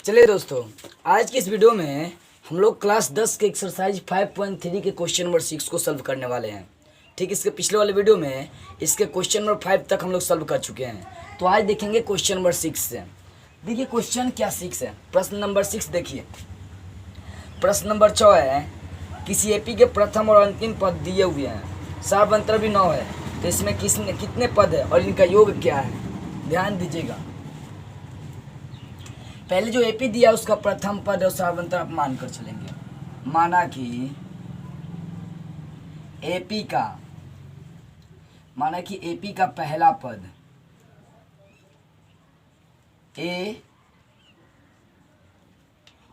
चलिए दोस्तों, आज की इस वीडियो में हम लोग क्लास 10 के एक्सरसाइज 5.3 के क्वेश्चन नंबर 6 को सॉल्व करने वाले हैं। ठीक, इसके पिछले वाले वीडियो में इसके क्वेश्चन नंबर 5 तक हम लोग सॉल्व कर चुके हैं। तो आज देखेंगे क्वेश्चन नंबर 6 से। देखिए क्वेश्चन क्या 6 है। प्रश्न नंबर 6 देखिए। प्रश्न नंबर 6 है, किसी एपी के प्रथम और अंतिम पद दिए हुए हैं, सार अंतर भी 9 है, तो इसमें कितने पद है और इनका योग क्या है। ध्यान दीजिएगा, पहले जो एपी दिया उसका प्रथम पद और सार्वंतर आप मानकर चलेंगे। माना कि एपी का पहला पद ए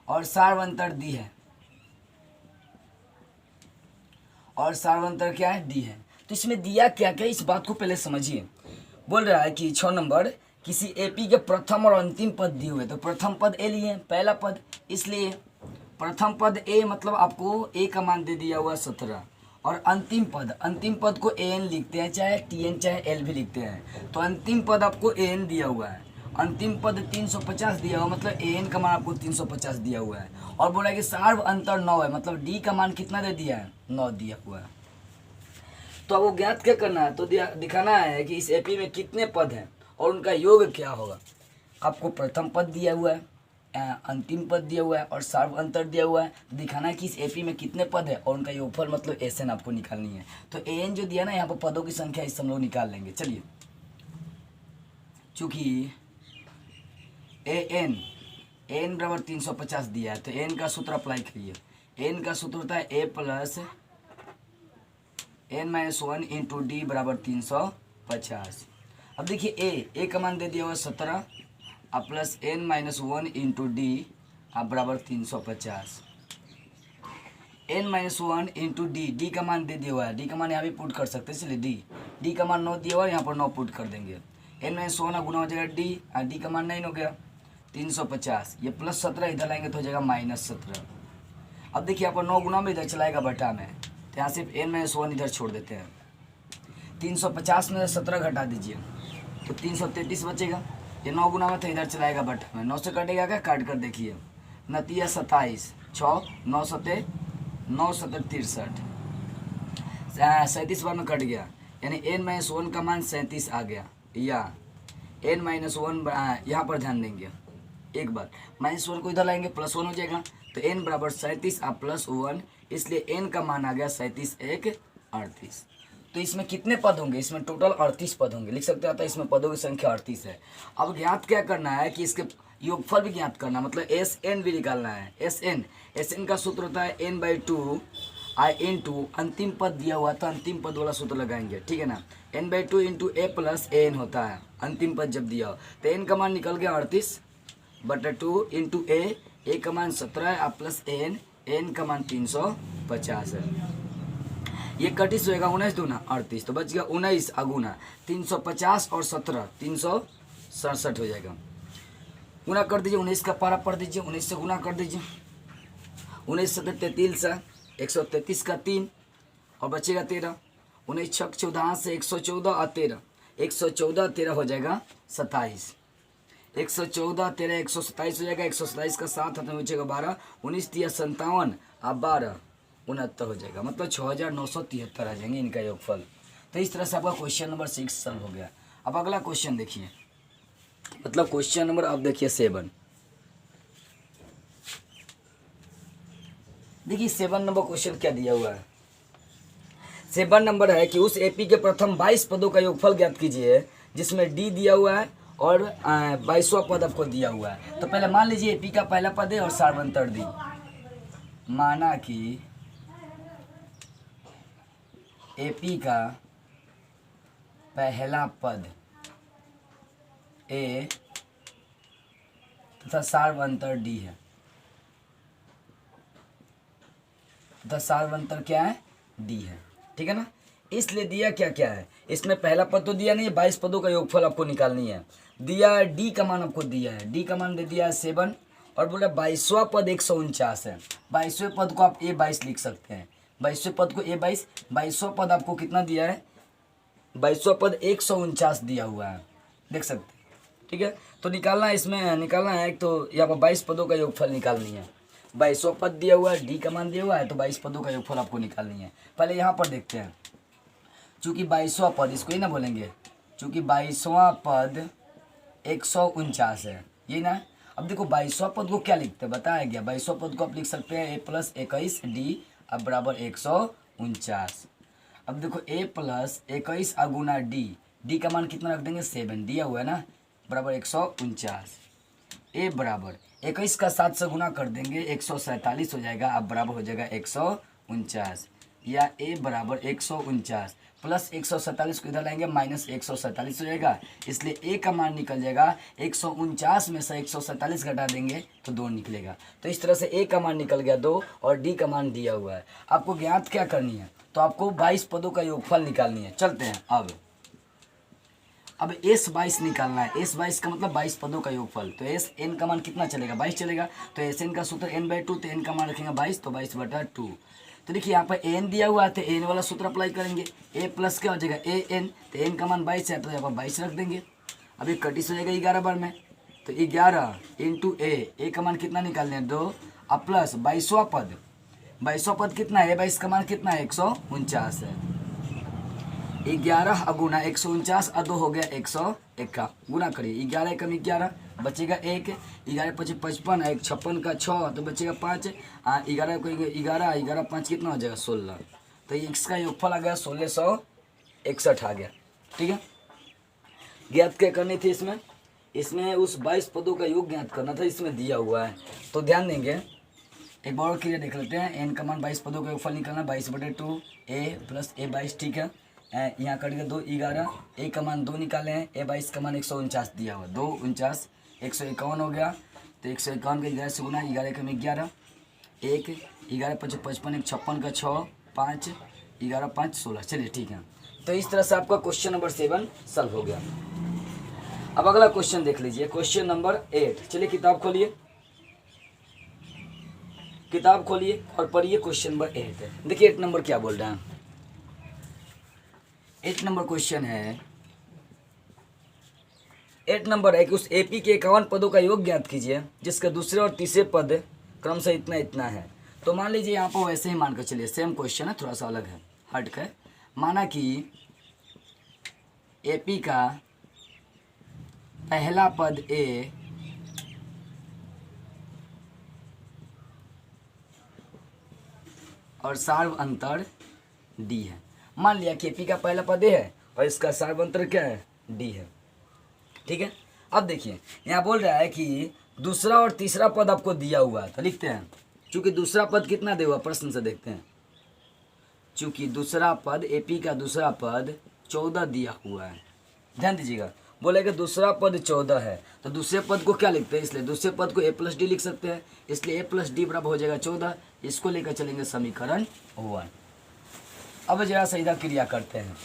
और सार्वंतर दी है और सार्वंतर क्या है, डी है। तो इसमें दिया क्या क्या, इस बात को पहले समझिए। बोल रहा है कि 6 नंबर, किसी एपी के प्रथम और अंतिम पद दिए हुए, तो प्रथम पद ए लिए, पहला पद, इसलिए प्रथम पद ए मतलब आपको ए का मान दे दिया हुआ 17, और अंतिम पद को ए एन लिखते हैं, चाहे टी एन चाहे एल भी लिखते हैं। तो अंतिम पद आपको ए एन दिया हुआ है, अंतिम पद 350 दिया हुआ, मतलब ए एन का मान आपको 350 दिया हुआ है। और बोला कि सार्व अंतर 9 है, मतलब डी का मान कितना दे दिया है, 9 दिया हुआ है। तो अब वो ज्ञात क्या करना है, तो दिखाना है कि इस एपी में कितने पद हैं और उनका योग क्या होगा। आपको प्रथम पद दिया हुआ है, अंतिम पद दिया हुआ है और सार्व अंतर दिया हुआ है। दिखाना है कि इस एपी में कितने पद है और उनका योगफल मतलब एस एन आपको निकालनी है। तो ए एन जो दिया ना, यहाँ पर पदों की संख्या इससे हम लोग निकाल लेंगे। चलिए, चूंकि एन बराबर 350 दिया है, तो एन का सूत्र अप्लाई करिए। एन का सूत्र होता है a plus n minus 1 into d बराबर 350। अब देखिए ए का मान दे दिया हुआ 17 अब plus n minus 1 into d अब बराबर 350। एन माइनस 1 इंटू डी का मान दे दिया हुआ है, डी का मान यहाँ भी पुट कर सकते हैं, इसलिए डी का मान 9 दिया हुआ है, यहाँ पर 9 पुट कर देंगे। एन माइनस 1 गुना हो जाएगा डी का मान 9 हो गया 350, ये प्लस 17 इधर लाएंगे तो हो जाएगा माइनस 17। अब देखिए यहाँ पर 9 गुना में इधर चलाएगा बटा में, तो यहाँ सिर्फ एन माइनस 1 इधर छोड़ देते हैं। 350 में 17 घटा दीजिए तो 333 बचेगा। ये 9 गुना में तो इधर चलाएगा बटा में, 9 से कटेगा क्या, काट कर देखिए, 9 27 6 9 7 9 7 63, 37 बार में कट गया, यानी एन माइनस 1 का मान 37 आ गया। या एन माइनस 1 यहाँ पर ध्यान देंगे, एक बार माइनस 1 को इधर लाएंगे प्लस 1 हो जाएगा, तो एन बराबर 37 आप प्लस 1, इसलिए एन का मान आ गया 37 1 38। तो इसमें कितने पद होंगे, इसमें टोटल 38 पद होंगे, लिख सकते हैं। तो इसमें पदों की संख्या 38 है। अब ज्ञात क्या करना है कि इसके योगफल भी ज्ञात करना, मतलब एस एन भी निकालना है। एस एन का सूत्र होता है n/2 आई इंटू अंतिम पद दिया हुआ, तो अंतिम पद वाला सूत्र लगाएंगे, ठीक है ना। n/2 into A plus A N होता है अंतिम पद जब दिया हो, तो एन का मान निकल गया 38 बटा 2 इंटू ए का मान 17 है आप प्लस एन का मान 350 है। ये 31 होएगा, 19 दूना 38, तो बच गया 19 अगुना 350 और 17 367 हो जाएगा। गुना कर दीजिए, 19 का पारा पढ़ दीजिए, 19 से गुना कर दीजिए, 19 7 33 133 का 3 और बचेगा 13, 19 6 14 से 114 और 13 114 13 हो जाएगा 27, 114 13 127 हो जाएगा, 127 का 7 हाथ में बचेगा 12, 19 3 57 अब 12 69 हो जाएगा, मतलब 6973 आ जाएंगे इनका योगफल। तो इस तरह से आपका क्वेश्चन नंबर 6 सॉल्व हो गया। अब अगला क्वेश्चन देखिए, मतलब क्वेश्चन नंबर अब देखिए 7। देखिए 7 नंबर क्वेश्चन क्या दिया हुआ है। 7 नंबर है कि उस एपी के प्रथम 22 पदों का योगफल ज्ञात कीजिए, जिसमें डी दिया हुआ है और 22वां पद आपको दिया हुआ है। तो पहले मान लीजिए एपी का पहला पद है और सार्वंतर डी। माना कि एपी का पहला पद ए तथा सार्वंतर डी है, तथा सार्वंतर क्या है, डी है, ठीक है ना। इसलिए दिया क्या क्या है, इसमें पहला पद तो दिया नहीं है, 22 पदों का योगफल आपको निकालनी है। दिया डी का मान आपको दिया है, डी का मान दे दिया है 7 और बोला 22वां पद 149 है। 22वें पद को आप A22 लिख सकते हैं, 22वें पद को A22, 22वां पद आपको कितना दिया है, 22वां पद 149 दिया हुआ है, देख सकते हैं। ठीक है। तो निकालना है, इसमें निकालना है तो यहाँ पर 22 पदों का योगफल निकालनी है। 22वां पद दिया हुआ है, डी का मान दिया हुआ है, तो 22 पदों का योगफल आपको निकालनी है। पहले यहाँ पर देखते हैं, चूँकि 22वां पद, इसको ही ना बोलेंगे, चूँकि 22वां पद 149 है, ये ना। अब देखो 22वां पद को क्या लिखते हैं बताया गया, 22वां पद को आप लिख सकते हैं a+21d अब बराबर 149। अब देखो a+21 गुना डी का मान कितना रख देंगे 7, दिया हुआ है ना, बराबर 149। ए बराबर 21 का 7 से गुना कर देंगे 147 हो जाएगा, अब बराबर हो जाएगा 149, या ए बराबर 149 प्लस 147 को इधर लाएंगे माइनस 147 हो जाएगा, इसलिए ए का मान निकल जाएगा 149 में से 147 घटा देंगे तो 2 निकलेगा। तो इस तरह से ए का मान निकल गया 2 और डी का मान दिया हुआ है। आपको ज्ञात क्या करनी है, तो आपको 22 पदों का योगफल निकालनी है। चलते हैं अब S22 निकालना है। S22 का मतलब 22 पदों का योगफल। तो एस एन का मान कितना चलेगा 22 चलेगा, तो एस एन का सूत्र n/2, तो एन का मान रखेंगे 22, तो 22/2। तो देखिए यहाँ पर एन दिया हुआ है तो एन वाला सूत्र अप्लाई करेंगे, ए प्लस क्या हो जाएगा ए एन, तो एन का मान 22 है तो यहाँ पर 22 रख देंगे। अब ये कटिस हो जाएगा 11 बार में, तो 11 इंटू ए का मान कितना निकालने हैं 2, अब प्लस 22वां पद कितना है, 22 का मान कितना है 149 है। 11 गुना 149 और 2 हो गया 151, गुना करिए 11 कम 11 बचेगा 1, 11 5 55, 1 56 का 6 तो बचेगा 5, 11 को 11 11 5 कितना हो जाएगा 16। तो ये इसका योगफल आ गया 1661 आ गया। ठीक है, ज्ञात क्या करनी थी इसमें उस 22 पदों का योग ज्ञात करना था, इसमें दिया हुआ है। तो ध्यान देंगे, एक बार और क्लियर देख लेते हैं। एन का मान 22 पदों का योगफल निकालना 22/2 ए प्लस ए 22, ठीक है। यहाँ कट गया 2 11, ए का मान 2 निकाले हैं, ए 22 का मान 149 दिया हुआ 2 49 151 हो गया। तो 151 का 11 से गुना 11 कम 11 1 11 5 55 1 56 का 6 5 11 5 16। चलिए ठीक है, तो इस तरह से आपका क्वेश्चन नंबर 7 सॉल्व हो गया। अब अगला क्वेश्चन देख लीजिए, क्वेश्चन नंबर 8। चलिए किताब खोलिए और पढ़िए क्वेश्चन नंबर 8। देखिए 8 नंबर क्या बोल रहे हैं। 8 नंबर क्वेश्चन है, 8 नंबर है कि उस एपी के 51 पदों का योग ज्ञात कीजिए जिसका दूसरे और तीसरे पद क्रमशः इतना इतना है। तो मान लीजिए यहाँ पर वैसे ही मान कर चलिए, सेम क्वेश्चन है, थोड़ा सा अलग है, हट कर। माना कि एपी का पहला पद ए और सार्व अंतर डी है। मान लिया कि एपी का पहला पद ए है और इसका सार्व अंतर क्या है डी है। ठीक है, अब देखिए यहाँ बोल रहा है कि दूसरा और तीसरा पद आपको दिया हुआ है, तो लिखते हैं। चूंकि दूसरा पद कितना दिया हुआ प्रश्न से देखते हैं। चूंकि दूसरा पद एपी का दूसरा पद 14 दिया हुआ है, ध्यान दीजिएगा। बोले कि दूसरा पद 14 है तो दूसरे पद को क्या लिखते हैं, इसलिए दूसरे पद को a प्लस डी लिख सकते हैं, इसलिए a प्लस डी बराबर हो जाएगा 14। इसको लेकर चलेंगे समीकरण 1। अब जरा सीधा क्रिया करते हैं,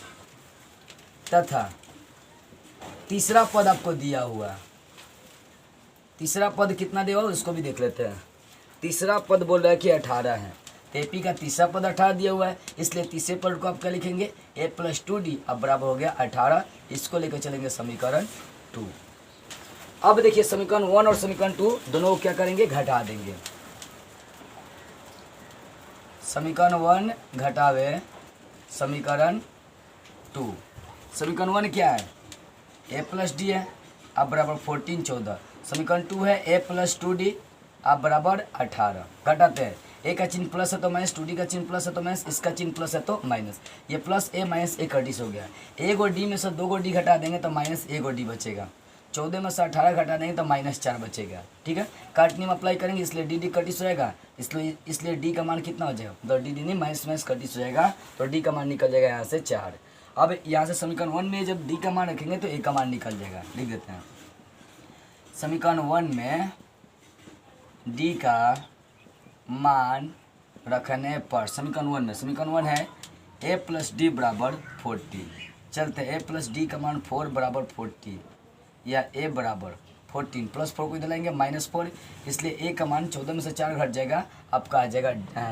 तथा तीसरा पद आपको दिया हुआ, तीसरा पद कितना दिया हुआ उसको भी देख लेते हैं। तीसरा पद बोल रहा है कि 18 है, एपी का तीसरा पद 18 दिया हुआ है, इसलिए तीसरे पद को आप क्या लिखेंगे a प्लस 2d अब बराबर हो गया 18। इसको लेकर चलेंगे समीकरण 2। अब देखिए समीकरण 1 और समीकरण 2 दोनों को क्या करेंगे घटा देंगे। समीकरण 1 घटावे समीकरण 2। समीकरण 1 क्या है a प्लस डी है अब बराबर 14 14। समीकरण 2 है a प्लस 2d अब बराबर 18। घटाते हैं, ए का चिन्ह प्लस है तो माइनस, 2d का चिन्ह प्लस है तो माइनस, इसका चिन्ह प्लस है तो माइनस। ये प्लस ए माइनस ए कटिस हो गया। ए गो डी में से 2 गो डी घटा देंगे तो माइनस ए गो डी बचेगा। 14 में से 18 घटा देंगे तो माइनस 4 बचेगा। ठीक है, काट नियम अप्लाई करेंगे, इसलिए डी डी कटिस हो जाएगा, इसलिए डी का मान कितना हो जाएगा, तो डी डी नहीं माइनस माइनस कटिस हो जाएगा, तो डी का मान निकल जाएगा यहाँ से 4। अब यहाँ से समीकरण 1 में जब डी का मान रखेंगे तो ए का मान निकल जाएगा। लिख देते हैं, समीकरण 1 में डी का मान रखने पर, समीकरण 1 में समीकरण 1 है a प्लस डी बराबर 40। चलते a प्लस डी का मान 4 बराबर 40, या a बराबर 14 प्लस 4 को इधर लाएंगे -4, इसलिए a का मान 14 में से 4 घट जाएगा, आपका आ जाएगा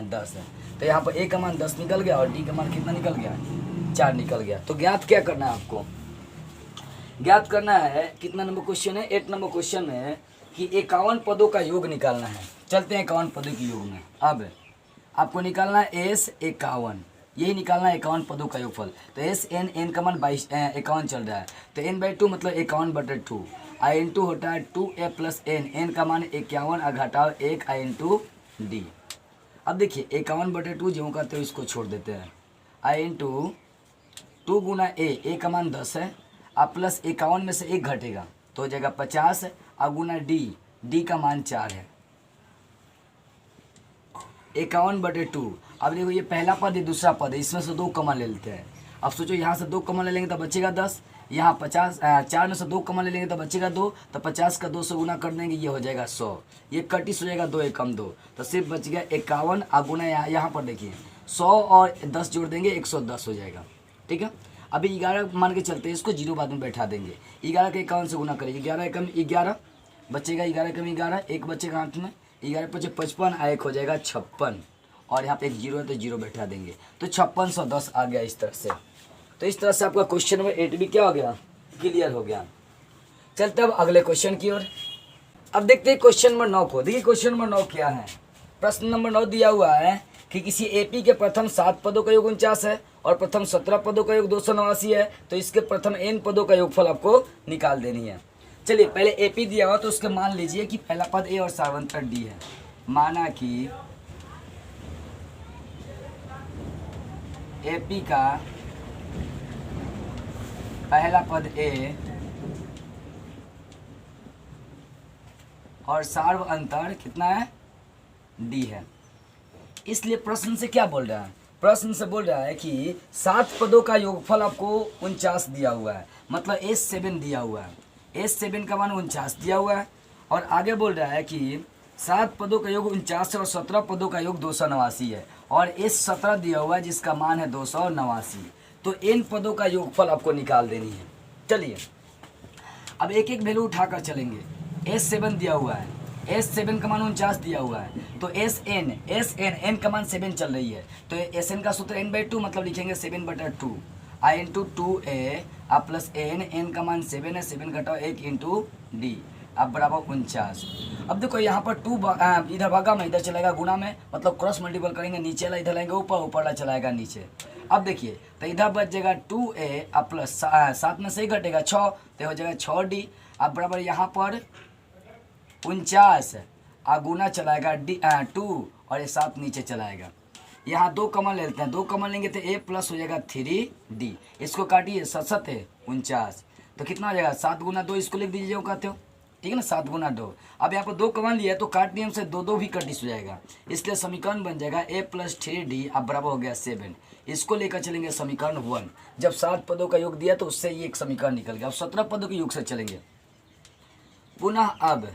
10 है। तो यहाँ पर a का मान 10 निकल गया और d का मान कितना निकल गया 4 निकल गया। तो ज्ञात क्या करना है आपको, ज्ञात करना है, कितना नंबर क्वेश्चन है, 8 नंबर क्वेश्चन में कि 51 पदों का योग निकालना है। चलते हैं 51 पदों के योग में। अब आपको निकालना है एस 51, यही निकालना है 51 पदों का योगफल। तो एस एन, एन का मान 51 चल रहा है, तो n बाई 2 मतलब 51/2, आई इंटू होता है 2a प्लस एन, एन का मान 51 और घटाओ 1 आई इंटू डी। अब देखिए 51/2 जो करते हो इसको छोड़ देते हैं, आई इंटू 2 गुना ए का मान 10 है, अब प्लस 51 में से 1 घटेगा तो हो जाएगा 50, अब गुना डी का मान 4 है, 51/2। अब देखो ये पहला पद है, दूसरा पद है, इसमें से 2 कॉमन ले लेते हैं। अब सोचो यहाँ से 2 कॉमन ले लेंगे तो बचेगा 10, यहाँ 50, 4 में से 2 कॉमन ले लेंगे तो बचेगा 2, तो 50 का 2 से गुना कर देंगे, ये हो जाएगा 100, ये 31 हो जाएगा, 2 एकम 2, तो सिर्फ बच गया 51, अब गुना यहाँ पर देखिए 100 और 10 जोड़ देंगे 110 हो जाएगा। ठीक है, अभी 11 मान के चलते हैं, इसको 0 बाद में बैठा देंगे। 11 के 51 से गुना करेंगे, 11 एकम 11 बचेगा, 11 एकम 11, एक बचेगा हाथ में, 11 पचे 55, एक हो जाएगा 56, और यहाँ पे एक 0 है तो 0 बैठा देंगे, तो 5610 आ गया इस तरह से। तो इस तरह से आपका क्वेश्चन नंबर 8 भी क्या हो गया, क्लियर हो गया। चलते अब अगले क्वेश्चन की ओर। अब देखते हैं क्वेश्चन नंबर 9 को। देखिए क्वेश्चन नंबर 9 क्या है। प्रश्न नंबर 9 दिया हुआ है कि किसी एपी के प्रथम 7 पदों का योग 49 है और प्रथम 17 पदों का योग 289 है, तो इसके प्रथम n पदों का योगफल आपको निकाल देनी है। चलिए पहले एपी दिया हुआ तो उसके मान लीजिए कि पहला पद ए और सार्वंतर डी है। माना कि एपी का पहला पद ए और सार्व अंतर कितना है, डी है। इसलिए प्रश्न से क्या बोल रहा है, प्रश्न से बोल रहा है कि 7 पदों का योगफल आपको 49 दिया हुआ है, मतलब S7 दिया हुआ है, S7 का मान 49 दिया हुआ है, और आगे बोल रहा है कि 7 पदों का योग 49 है और 17 पदों का योग 289 है, और S17 दिया हुआ है जिसका मान है 289। तो n पदों का योगफल आपको निकाल देनी है। चलिए अब एक एक वैल्यू उठाकर चलेंगे। S7 दिया हुआ है, S7 का मान 49 दिया हुआ है, तो n का मान 7 चल रही है, तो Sn का सूत्र n/2 मतलब लिखेंगे 7/2 आई इंटू 2a अब प्लस n का मान 7 है, 7 घटाओ 1 इंटू डी अब बराबर 49। अब देखो यहाँ पर 2 इधर भागा में इधर चलाएगा गुना में, मतलब क्रॉस मल्टीपल करेंगे, नीचे वाला इधर लाएंगे ऊपर, ऊपर वाला चलाएगा नीचे। अब देखिए तो इधर बच जाएगा 2a अब प्लस 7 में से ही घटेगा 6, तो हो जाएगा 6d अब बराबर यहाँ पर 49 गुना चलाएगा डी 2 और ये 7 नीचे चलाएगा। यहाँ 2 कॉमन लेते हैं, 2 कॉमन लेंगे तो a प्लस हो जाएगा 3d, इसको काटिए 7 है 49, तो कितना हो जाएगा 7 गुना 2, इसको लिख दीजिए जो कहते हो, ठीक है ना, 7 गुना 2। अब यहाँ पर 2 कॉमन लिया तो काट नियम से 2 भी कटिस हो जाएगा, इसलिए समीकरण बन जाएगा a प्लस 3d अब बराबर हो गया 7। इसको लेकर चलेंगे समीकरण 1, जब 7 पदों का योग दिया तो उससे ये एक समीकरण निकल गया। अब 17 पदों के योग से चलेंगे पुनः। अब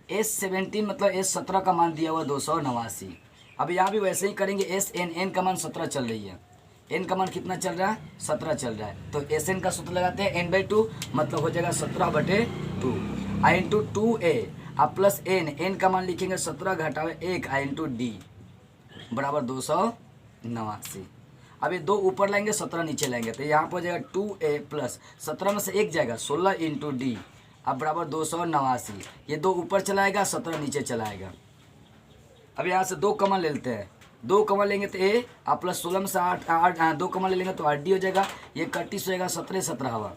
S17 मतलब S17 का मान दिया हुआ 289। अब यहाँ भी वैसे ही करेंगे, Sn का मान 17 चल रही है, n का मान कितना चल रहा है 17 चल रहा है, तो Sn का सूत्र लगाते हैं n/2 मतलब हो जाएगा 17/2 आई इंटू 2a अब प्लस n का मान लिखेंगे 17 घटावे 1 आई इंटू डी बराबर 289। अब ये 2 ऊपर लाएंगे 17 नीचे लाएंगे, तो यहाँ पर हो जाएगा 2a प्लस 17 में से 1 जाएगा 16 इंटू डी अब बराबर 289। ये 2 ऊपर चलाएगा 17 नीचे चलाएगा। अब यहाँ से 2 कॉमन ले लेते हैं, 2 कॉमन लेंगे तो a अब प्लस 16 में से 8 2 कॉमन ले लेंगे तो 8d हो जाएगा, ये 31 हो जाएगा 17 हवा,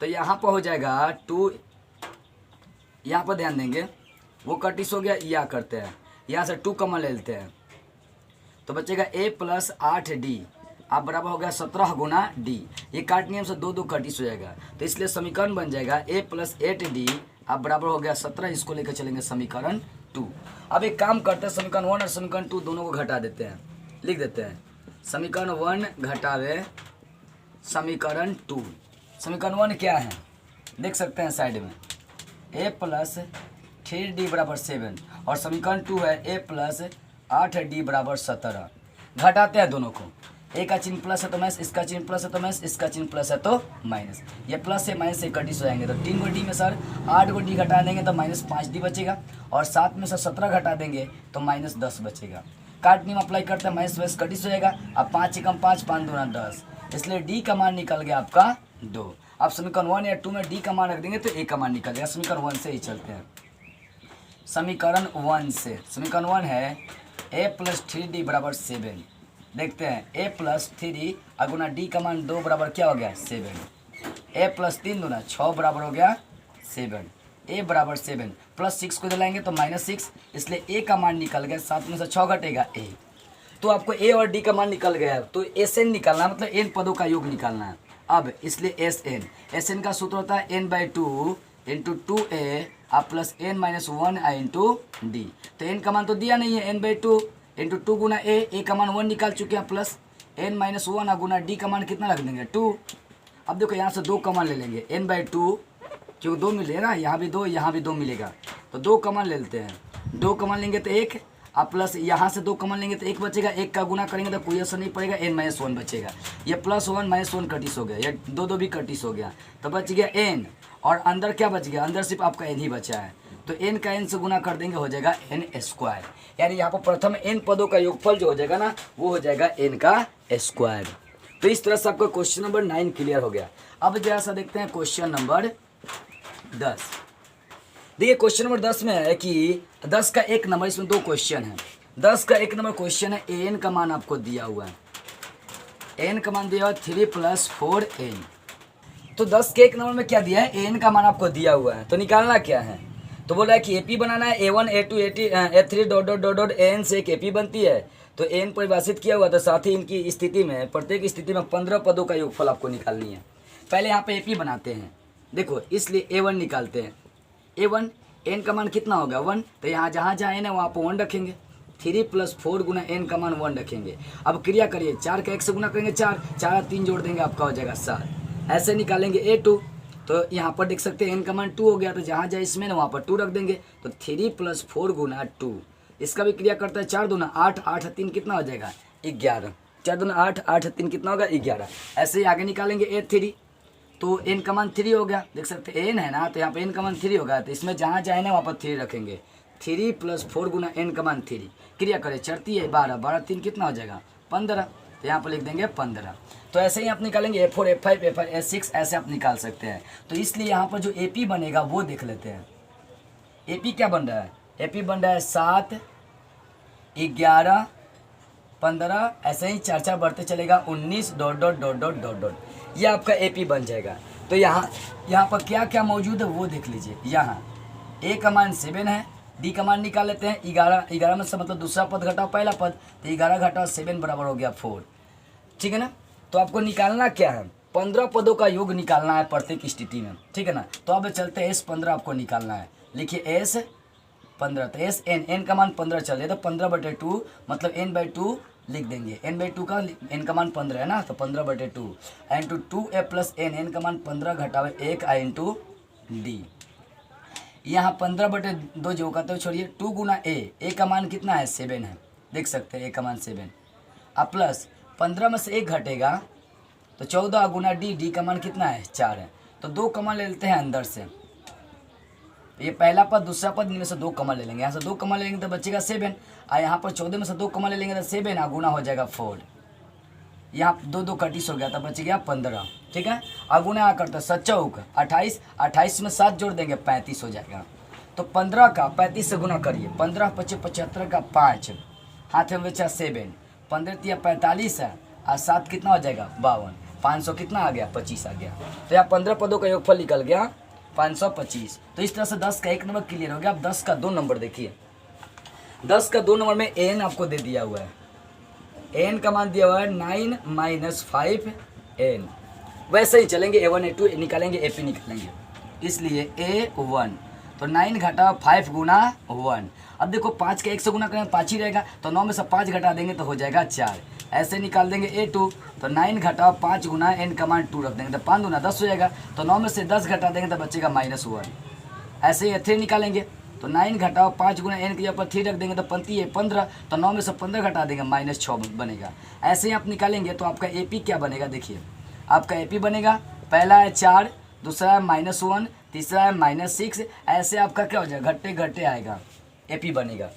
तो यहाँ पर हो जाएगा 2, यहाँ पर ध्यान देंगे वो 31 हो गया, या करते हैं यहाँ से 2 कॉमन ले लेते हैं तो बचेगा a प्लस 8d अब बराबर हो गया 17 गुना डी, ये काट नियम से 2 31 हो जाएगा, तो इसलिए समीकरण बन जाएगा a प्लस 8d अब बराबर हो गया 17। इसको लेकर चलेंगे समीकरण 2। अब एक काम करते हैं, समीकरण 1 और समीकरण 2 दोनों को घटा देते हैं, लिख देते हैं समीकरण 1 घटावे समीकरण 2। समीकरण 1 क्या है देख सकते हैं साइड में, a प्लस 3d बराबर 7 और समीकरण 2 है a प्लस 8d बराबर 17। घटाते हैं दोनों को, a का चिन्ह प्लस है तो माइनस, इसका चिन्ह प्लस है तो माइनस, इसका चिन्ह प्लस है तो माइनस, ये प्लस से माइनस से 31 हो जाएंगे, तो 3 को d में सर 8 को d घटा देंगे तो माइनस 5d बचेगा, और 7 में से 17 घटा देंगे तो माइनस 10 बचेगा। काट नियम अप्लाई करते हैं, माइनस माइनस 31 हो जाएगा। अब 5 एकम 5 5 दूना 10, इसलिए d का मान निकल गया आपका 2। आप समीकरण 1 या 2 में डी का मान रख देंगे तो ए का मान निकल जाएगा। समीकरण 1 से ही चलते हैं। समीकरण 1 से, समीकरण 1 है a प्लस 3d बराबर 7। देखते हैं a प्लस 3 अगुना d का मान 2 बराबर क्या हो गया 7। a प्लस 3 दूना 6 बराबर हो गया 7। a बराबर 7 प्लस 6 को दिलाएंगे तो -6, इसलिए a का मान निकल गया। 7 में से 6 घटेगा a, तो आपको a और d का मान निकल गया। तो Sn निकालना मतलब n पदों का योग निकालना है। अब इसलिए Sn का सूत्र होता है n/2 इंटू 2a आप plus n minus 1 into D. तो n का मान तो दिया नहीं है, n/2 इंटू 2 गुना a का मान 1 निकाल चुके हैं, प्लस n माइनस 1 गुना d का मान कितना रख देंगे 2। अब देखो यहाँ से 2 का मान ले लेंगे, n/2 क्योंकि 2 मिलेगा ना, यहाँ भी 2 यहाँ भी 2 मिलेगा, तो 2 का मान ले लेते हैं। 2 का मान लेंगे तो 1, अब प्लस यहाँ से 2 का मान लेंगे तो 1 बचेगा। 1 का गुना करेंगे तो कोई असर नहीं पड़ेगा, n माइनस 1 बचेगा। ये प्लस 1 माइनस 1 कटिस हो गया, ये 2 भी कटिस हो गया, तो बच गया n। और अंदर क्या बच गया, अंदर सिर्फ आपका n ही बचा है, तो n का n से गुना कर देंगे, हो जाएगा n²। यानी यहाँ पर प्रथम n पदों का योगफल जो हो जाएगा ना, वो हो जाएगा n का स्क्वायर। तो इस तरह से आपका क्वेश्चन नंबर 9 क्लियर हो गया। अब जरा सा देखते हैं क्वेश्चन नंबर 10। देखिए क्वेश्चन नंबर 10 में है कि 10 का 1 नंबर, इसमें 2 क्वेश्चन है। 10 का 1 नंबर क्वेश्चन है, an का मान आपको दिया हुआ है, n का मान दिया हुआ 3 + 4n। तो 10 के 1 नंबर में क्या दिया है, an का मान आपको दिया हुआ है, तो निकालना क्या है। तो बोला है कि AP बनाना है, A1 A2 A3 dot dot dot dot an से एक AP बनती है। तो n परिभाषित किया हुआ, तो साथ ही इनकी स्थिति में, प्रत्येक स्थिति में 15 पदों का योगफल आपको निकालनी है। पहले यहाँ पे AP बनाते हैं, देखो इसलिए A1 निकालते हैं। A1 n का मान कितना होगा 1, तो यहाँ जहाँ जहाँ n है वहाँ पर 1 रखेंगे। 3 + 4 गुना n का मान 1 रखेंगे। अब क्रिया करिए, 4 का 1 से गुना करेंगे 4, 4 और 3 जोड़ देंगे, आपका हो जाएगा 7। ऐसे निकालेंगे A2, तो यहाँ पर देख सकते हैं n का मान 2 हो गया, तो जहाँ जहाँ इसमें ना वहाँ पर 2 रख देंगे। तो 3 + 4 गुना 2, इसका भी क्रिया करता है 4 दूना 8, 8 3 कितना हो जाएगा 11, 4 दूना 8, 8 3 कितना होगा 11। ऐसे ही आगे निकालेंगे A3, तो n का मान 3 हो गया, देख सकते हैं n है ना, तो यहाँ पे n का मान 3 होगा, तो इसमें जहाँ जाए ना वहाँ पर 3 रखेंगे। 3 + 4 गुना n का मान 3, क्रिया करें 4 है 12, 12 3 कितना हो जाएगा 15, तो यहाँ पर लिख देंगे 15। तो ऐसे ही आप निकालेंगे A4 A5 A5 A6, ऐसे आप निकाल सकते हैं। तो इसलिए यहाँ पर जो AP बनेगा वो देख लेते हैं। AP क्या बन रहा है, AP बन रहा है 7 11 15, ऐसे ही 4 4 बढ़ते चलेगा 19 dot dot dot dot dot dot, ये आपका AP बन जाएगा। तो यहाँ पर क्या क्या मौजूद है वो देख लीजिए। यहाँ A का मान 7 है, D का मान निकाल लेते हैं 11, 11 में से मतलब दूसरा पद घटाओ पहला पद, तो 11 घटाओ 7 बराबर हो गया 4, ठीक है ना। तो आपको निकालना क्या है, 15 पदों का योग निकालना है प्रत्येक स्थिति में, ठीक है ना। तो अब चलते हैं S15 आपको निकालना है, लिखिए S15, तो n का मान 15 चल रहा है, तो 15/2 मतलब n/2 लिख देंगे। n/2 का n का मान 15 है ना, तो 15/2 इंटू 2a + n का मान 15 घटावे 1 इंटू d। यहाँ 15/2 जो कहते हो छोड़िए, 2 गुना a का मान कितना है 7 है, देख सकते हैं a का मान 7, अब प्लस 15 में से 1 घटेगा तो 14 गुना d का मान कितना है 4 है। तो 2 कमा ले लेते हैं अंदर से, ये पहला पद दूसरा पद इनमें से 2 कमा ले लेंगे, यहाँ से 2 कमा ले लेंगे तो बचेगा 7, और यहाँ पर 14 में से 2 कमा ले लेंगे तो 7 गुना हो जाएगा 4, यहाँ 2 2 कटिस हो गया तो बच गया 15, ठीक है। अगुना यहाँ करते 7 चौक 28, 28 में 7 जोड़ देंगे 35 हो जाएगा। तो 15 का 35 से गुना करिए, 15 × 5 = 75 का 5, हाथ में बचा 7, 15 × 45 है, और 7 कितना हो जाएगा 52, 500 कितना आ गया 25 आ गया। तो यहाँ 15 पदों का योगफल निकल गया 525। तो इस तरह से 10 का 1 नंबर क्लियर हो गया। अब 10 का 2 नंबर देखिए, 10 का 2 नंबर में n आपको दे दिया हुआ है, n का मान दिया हुआ है 9 - 5n। वैसे ही चलेंगे, A1 A2 निकालेंगे, AP निकालेंगे, इसलिए A1, तो 9 घटा 5 गुना 1। अब देखो 5 का 1 से गुना करेंगे 5 ही रहेगा, तो 9 में से 5 घटा देंगे तो हो जाएगा 4। ऐसे निकाल देंगे A2, तो 9 घटा 5 गुना n का मान 2 रख देंगे, तो 5 दूना 10 हो जाएगा, तो 9 में से 10 घटा देंगे तो बचेगा -1। ऐसे ही A3 निकालेंगे, तो 9 घटाओ 5 गुना n के ऊपर 3 रख देंगे तो 5 है 15, तो 9 में से 15 घटा देंगे -6 बनेगा। ऐसे ही आप निकालेंगे तो आपका AP क्या बनेगा, देखिए आपका AP बनेगा, पहला है 4, दूसरा है -1, तीसरा है -6, ऐसे आपका क्या हो जाएगा घटते घटते आएगा AP बनेगा।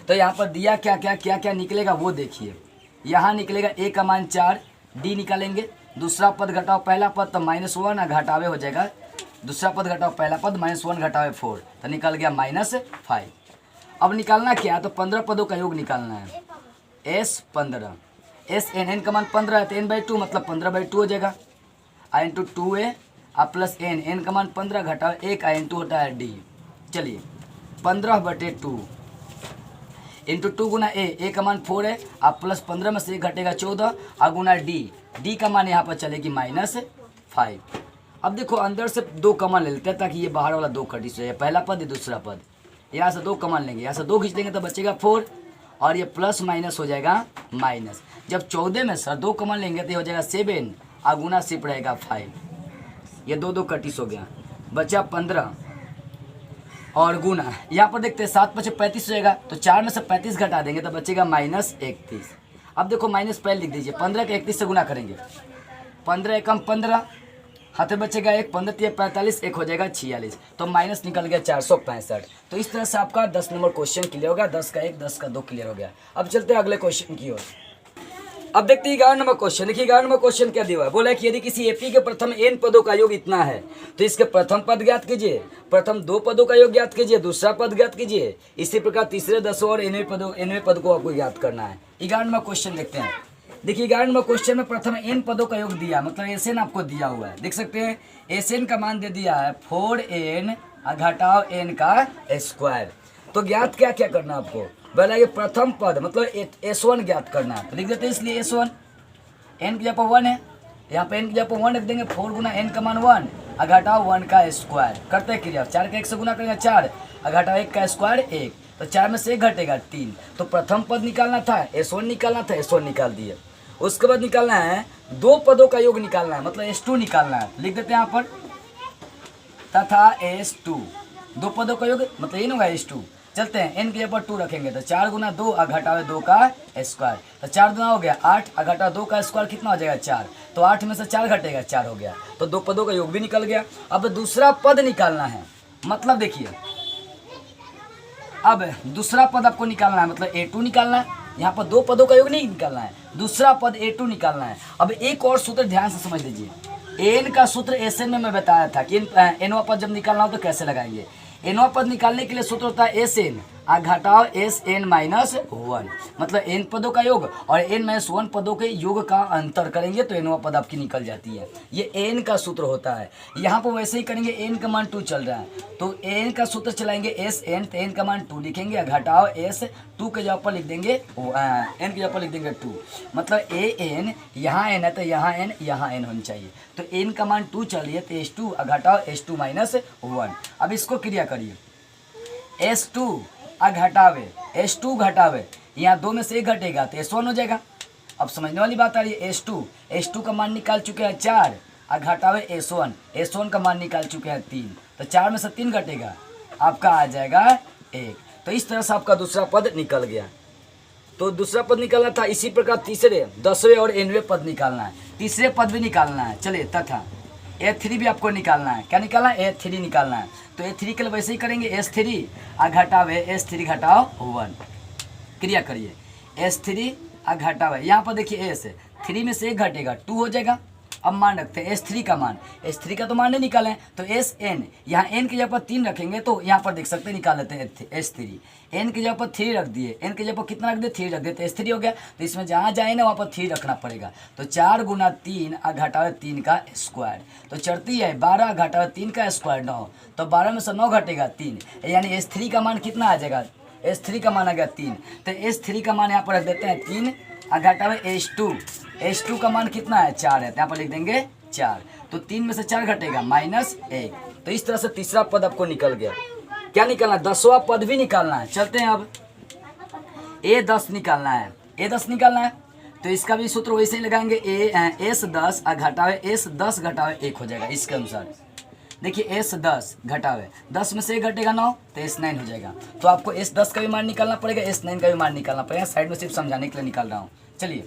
तो यहाँ पर दिया क्या क्या निकलेगा वो देखिए। यहाँ निकलेगा A का मान 4, D निकालेंगे, दूसरा पद घटाओ पहला पद, तो -1 घटावे हो जाएगा, दूसरा पद घटाओ पहला पद, -1 घटावे 4, तो निकल गया -5। अब निकालना क्या है, तो 15 पदों का योग निकालना है। S 15, S n का मान 15 है, तो n/2 मतलब 15/2 हो जाएगा। i इंटू 2a अब प्लस n का मान 15 घटाओ 1, i इंटू होता है d। चलिए 15/2 इंटू 2 गुना a का मान 4 है, अब प्लस 15 में से 1 घटेगा 14, और गुना d का मान यहाँ पर चलेगी -5। अब देखो अंदर से 2 कॉमन ले लेते हैं ताकि ये बाहर वाला 2 कट जाए, पहला पद ये दूसरा पद, यहाँ से 2 कॉमन लेंगे, यहाँ से 2 खींच लेंगे तो बचेगा 4, और ये प्लस माइनस हो जाएगा माइनस। जब 14 में सर 2 कॉमन लेंगे तो ये हो जाएगा 7, और गुना सिर्फ रहेगा 5, ये 2 कटिस हो गया, बचा 15, और गुना यहाँ पर देखते हैं 7 × 5 = 35 हो जाएगा, तो 4 में से 35 घटा देंगे तो बचेगा -31। अब देखो माइनस पहले लिख दीजिए, 15 के 31 से गुना करेंगे, 15 एकम 15, हाथ में बचेगा 1, 15 × 45, 1 हो जाएगा 46, तो माइनस निकल गया 465। तो इस तरह से आपका 10 नंबर क्वेश्चन क्लियर होगा, 10 का 1, 10 का 2 क्लियर हो गया। अब चलते हैं अगले क्वेश्चन की ओर। अब देखते हैं 11 नंबर क्वेश्चन। देखिए 11 नंबर क्वेश्चन क्या दिया हुआ है, बोला है कि यदि किसी एपी के प्रथम n पदों का योग इतना है तो इसके प्रथम पद ज्ञात कीजिए, प्रथम 2 पदों का योग ज्ञात कीजिए, दूसरा पद ज्ञात कीजिए, इसी प्रकार तीसरे 10 और nवें पद को आपको ज्ञात करना है। 11 नंबर क्वेश्चन देखते हैं। देखिए 11 नंबर क्वेश्चन में प्रथम n पदों का योग दिया, मतलब एसएन आपको दिया हुआ है, देख सकते हैं एसएन का मान दे दिया है 4n घटाओ n का स्क्वायर। तो ज्ञात क्या क्या करना आपको, बोला ये प्रथम पद मतलब S1 ज्ञात करना है, तो लिख देते हैं इसलिए S1, n की जगह पर 1 है, यहाँ पे n की जगह पर 1 रख देंगे, 4 गुना n का मान 1 घटाओ 1 का स्क्वायर, करते हैं क्रिया, 4 का 1 से गुना करेंगे 4 घटाओ 1 का स्क्वायर 1, तो 4 में से 1 घटेगा 3, तो प्रथम पद निकालना था S1 निकालना था, S1 निकाल दिए। उसके बाद निकालना है 2 पदों का योग निकालना है, मतलब S2 निकालना है, लिख देते हैं यहाँ पर तथा S2, 2 पदों का योग मतलब ये होगा S2। चलते हैं n की जगह पर 2 रखेंगे, तो 4 गुना 2 घटावे 2 का स्क्वायर, तो 4 गुना हो गया 8 घटा 2 का स्क्वायर कितना हो जाएगा 4, तो 8 में से 4 घटेगा 4 हो गया, तो 2 पदों का योग भी निकल गया। अब दूसरा पद निकालना है, मतलब देखिए अब दूसरा पद आपको निकालना है, मतलब A2 निकालना है, यहाँ पर 2 पदों का योग नहीं निकालना है, दूसरा पद A2 निकालना है। अब एक और सूत्र ध्यान से समझ लीजिए, n का सूत्र एसएन में मैं बताया था कि nवा पद जब निकालना हो तो कैसे लगाएंगे। nवा पद निकालने के लिए सूत्र होता है एसएन घटाओ Sn-1, मतलब n पदों का योग और n-1 पदों के योग का अंतर करेंगे तो nवा पद आपकी निकल जाती है, ये n का सूत्र होता है। यहाँ पर वैसे ही करेंगे, n का मान 2 चल रहा है तो n का सूत्र चलाएंगे Sn, तो n का मान 2 लिखेंगे, घटाओ S 2 के जगह पर लिख देंगे n की जगह पर लिख देंगे 2, मतलब an यहाँ n है तो यहाँ n होनी चाहिए, तो n का मान 2 चलिए तो S2 घटाओ S2-1। अब इसको क्रिया करिए, S2 घटावे S2 घटावे, यहाँ 2 में से 1 घटेगा तो S1 हो जाएगा। अब समझने वाली बात आ रही है, S2 का मान निकाल चुके हैं 4 घटावे S1 का मान निकाल चुके हैं 3, तो 4 में से 3 घटेगा आपका आ जाएगा 1। तो इस तरह से आपका दूसरा पद निकल गया। तो दूसरा पद निकालना था, इसी प्रकार तीसरे 10वें और nवें पद निकालना है, तीसरे पद भी निकालना है। चलिए तथा A3 भी आपको निकालना है, क्या निकालना है A3 निकालना है, तो A3 के लिए वैसे ही करेंगे S3 घटावे S3 घटाओ 1, क्रिया करिए S3 घटावे, यहाँ पर देखिए S 3 में से 1 घटेगा 2 हो जाएगा। अब मान रखते हैं S3 का मान, S3 का तो मान नहीं निकालें तो Sn, यहाँ n की जगह पर 3 रखेंगे तो यहाँ पर देख सकते हैं निकाल लेते हैं S3, n की जगह पर 3 रख दिए, n की जगह पर कितना रख दिए 3 रख दिए तो S3 हो गया। तो इसमें जहाँ जाए ना वहाँ पर 3 रखना पड़ेगा, तो 4 गुना 3 घटावे 3 का स्क्वायर, तो चढ़ती है 12 घटावे 3 का स्क्वायर 9, तो 12 में से 9 घटेगा 3, यानी S3 का मान कितना आ जाएगा, S3 का मान आ गया 3, तो S3 का मान यहाँ पर रख देते हैं 3 घटावे S2 का मान कितना है 4 है, तो यहाँ पर लिख देंगे 4, तो 3 में से 4 घटेगा -1। तो इस तरह से तीसरा पद आपको निकल गया। क्या निकालना है, 10वां पद भी निकालना है। चलते हैं अब A10 निकालना है, A10 निकालना है तो इसका भी सूत्र वैसे ही लगाएंगे, S10 घटावे 1 हो जाएगा। इसके अनुसार देखिए S10 घटावे 10 में से 1 घटेगा 9 तो S9 हो जाएगा। तो आपको S10 का भी मान निकालना पड़ेगा, S9 का भी मान निकालना पड़ेगा, साइड में सिर्फ समझाने के लिए निकाल रहा हूँ। चलिए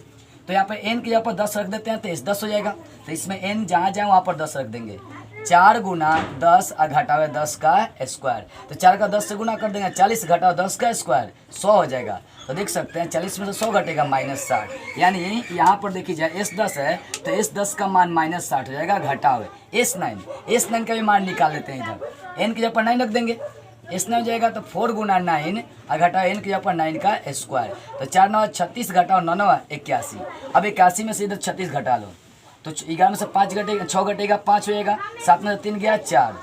तो यहाँ पर n की जगह पर 10 रख देते हैं तो S10 हो जाएगा, तो इसमें n जहाँ जाए वहाँ पर 10 रख देंगे, 4 गुना 10 और घटावे 10 का स्क्वायर। तो 4 का 10 से गुना कर देंगे, 40 घटाओ 10 का स्क्वायर 100 हो जाएगा। तो देख सकते हैं 40 में से 100 घटेगा -60, यानी यहाँ पर देखी जाए S10 है तो S10 का मान -60 हो जाएगा घटावे S9 का भी मान निकाल लेते हैं। इधर n की जगह पर 9 रख देंगे, S9 हो जाएगा तो 4 गुना 9 और घटाओ n की जगह पर 9 का स्क्वायर। तो 4 9 36 घटाओ 9 9 81। अब 81 में से इधर 36 घटा लो तो 11 में से 5 घटेगा, 6 घटेगा 5 हो जाएगा, 7 में से 3 गया 4,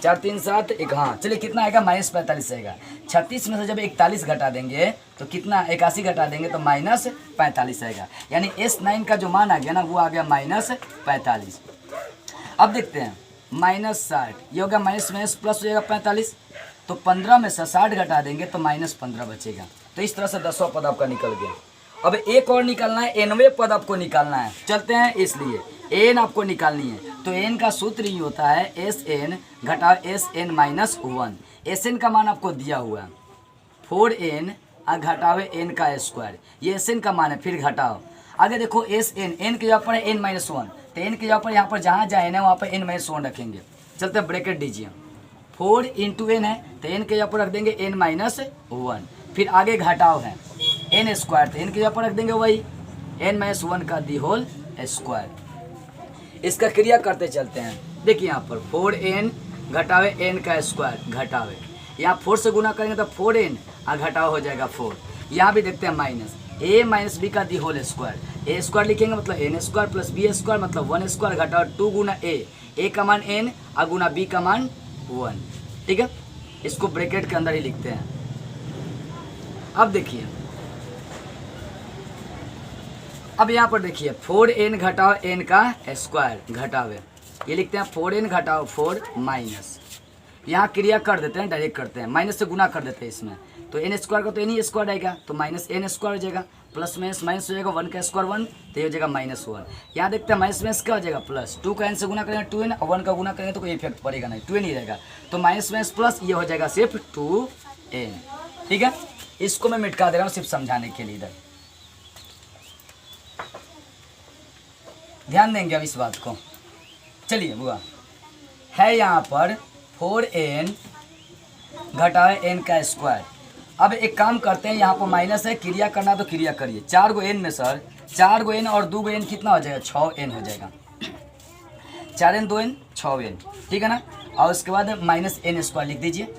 4 3 7 1, हाँ चलिए कितना आएगा -45 आएगा। 36 में से जब 41 घटा देंगे तो कितना 81 घटा देंगे तो -45 आएगा, यानी S9 का जो मान आ गया ना वो आ गया -45। अब देखते हैं -60, ये होगा माइनस माइनस प्लस हो जाएगा 45, तो 15 में से 60 घटा देंगे तो -15 बचेगा। तो इस तरह से 10वां पद आपका निकल गया। अब एक और निकालना है, nवें पद आपको निकालना है, चलते हैं। इसलिए n आपको निकालनी है तो n का सूत्र ही होता है Sn घटाओ Sn माइनस 1। Sn का मान आपको दिया हुआ है 4n और घटावे n का स्क्वायर, ये Sn का मान है, फिर घटाओ। आगे देखो Sn, n की जगह पर है n माइनस 1, तो n की जगह पर यहाँ पर जहाँ जहाँ n है वहाँ पर n माइनस 1 रखेंगे। चलते हैं ब्रैकेट दीजिए, 4 इंटू n है तो n के जगह पर रख देंगे n माइनस 1, फिर आगे घटाव है n स्क्वायर, तो n की जगह पर रख देंगे वही n माइनस 1 का दी होल स्क्वायर। इसका क्रिया करते चलते हैं। देखिए यहाँ पर 4n घटावे n का स्क्वायर घटावे, यहाँ 4 से गुना करेंगे तो 4n और घटाव हो जाएगा 4। यहाँ भी देखते हैं माइनस a माइनस बी का the whole square, a square लिखेंगे मतलब n square plus b square मतलब 1 स्क्वायर घटाओ 2 गुना a का मान n और गुना b का मान 1। ठीक है, इसको ब्रैकेट के अंदर ही लिखते हैं। अब देखिए, अब यहाँ पर देखिए 4n घटाओ n का स्क्वायर घटावे, ये लिखते हैं 4n घटाओ 4 माइनस, यहाँ क्रिया कर देते हैं, डायरेक्ट करते हैं, माइनस से गुना कर देते हैं इसमें, तो n स्क्वायर का तो n ही स्क्वायर आएगा तो माइनस n स्क्वायर हो जाएगा, प्लस माइनस माइनस हो जाएगा, 1 का स्क्वायर 1 तो ये हो जाएगा -1। यहाँ देखते हैं माइनस माइनस क्या हो जाएगा प्लस, 2 का n से गुना करेंगे 2n और 1 का गुना करेंगे तो कोई इफेक्ट पड़ेगा नहीं, 2n ही रहेगा, तो माइनस माइनस प्लस ये हो जाएगा सिर्फ 2n। ठीक है, इसको मैं मिटका दे रहा हूँ सिर्फ समझाने के लिए। इधर ध्यान देंगे अब इस बात को। चलिए बुआ है यहाँ पर 4n घटाए n का स्क्वायर। अब एक काम करते हैं, यहाँ पर माइनस है, क्रिया करना तो क्रिया करिए। 4 गो n में सर 4 गो n और 2 गो n कितना हो जाएगा 6n हो जाएगा, 4n 2n 6n। ठीक है ना, और उसके बाद -n स्क्वायर लिख दीजिए।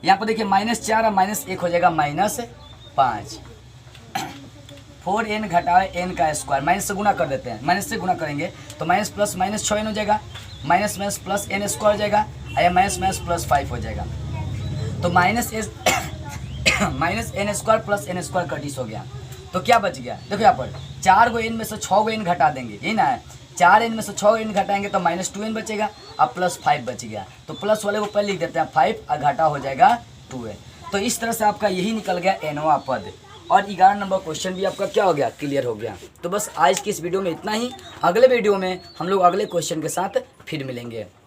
यहाँ पर देखिए -4 और -1 हो जाएगा -5। 4n घटाए n का स्क्वायर, माइनस से गुना कर देते हैं, माइनस से गुना करेंगे तो माइनस प्लस माइनस 6n हो जाएगा, minus minus plus n square हो जाएगा, या माइनस माइनस प्लस 5 हो जाएगा। तो minus n square plus n square का डिस हो गया, तो क्या बच गया देखो यहाँ पर 4 गो n में से 6 गो n घटा देंगे, यही ना है, 4n में से 6 n घटाएंगे तो -2n बचेगा, अब +5 बच गया, तो प्लस वाले को पहले लिख देते हैं 5 और घाटा हो जाएगा 2n। तो इस तरह से आपका यही निकल गया nवां पद, और 11 नंबर क्वेश्चन भी आपका क्या हो गया क्लियर हो गया। तो बस आज की इस वीडियो में इतना ही, अगले वीडियो में हम लोग अगले क्वेश्चन के साथ फिर मिलेंगे।